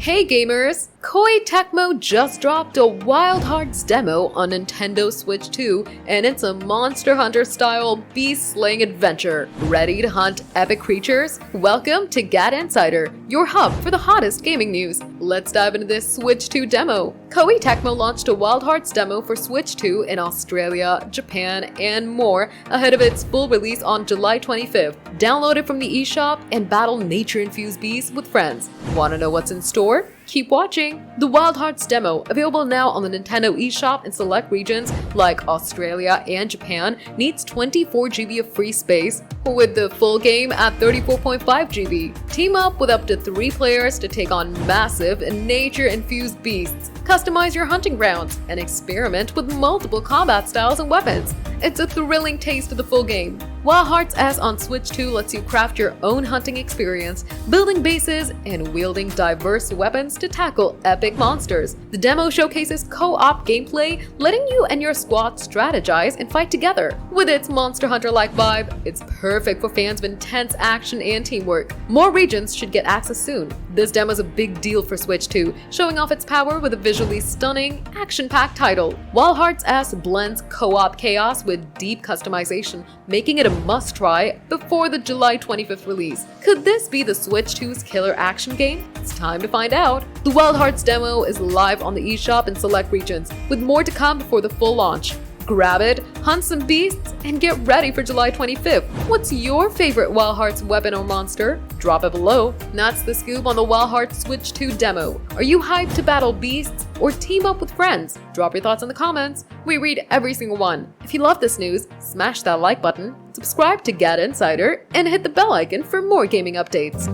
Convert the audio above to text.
Hey gamers! Koei Tecmo just dropped a Wild Hearts demo on Nintendo Switch 2, and it's a Monster Hunter-style beast-slaying adventure. Ready to hunt epic creatures? Welcome to GadInsider, your hub for the hottest gaming news. Let's dive into this Switch 2 demo. Koei Tecmo launched a Wild Hearts demo for Switch 2 in Australia, Japan, and more ahead of its full release on July 25th. Download it from the eShop and battle nature-infused beasts with friends. Want to know what's in store? Keep watching! The Wild Hearts demo, available now on the Nintendo eShop in select regions like Australia and Japan, needs 24 GB of free space, with the full game at 34.5 GB. Team up with up to 3 players to take on massive and nature-infused beasts. Customize your hunting grounds and experiment with multiple combat styles and weapons. It's a thrilling taste of the full game. Wild Hearts S on Switch 2 lets you craft your own hunting experience, building bases and wielding diverse weapons to tackle epic monsters. The demo showcases co-op gameplay, letting you and your squad strategize and fight together. With its Monster Hunter-like vibe, it's perfect for fans of intense action and teamwork. More regions should get access soon. This demo is a big deal for Switch 2, showing off its power with a visually stunning, action-packed title. Wild Hearts S blends co-op chaos with deep customization, making it a must-try before the July 25th release. Could this be the Switch 2's killer action game? It's time to find out. The Wild Hearts demo is live on the eShop in select regions, with more to come before the full launch. Grab it, hunt some beasts, and get ready for July 25th. What's your favorite Wild Hearts weapon or monster? Drop it below. That's the scoop on the Wild Hearts Switch 2 demo. Are you hyped to battle beasts or team up with friends? Drop your thoughts in the comments. We read every single one. If you love this news, smash that like button, subscribe to GadInsider, and hit the bell icon for more gaming updates.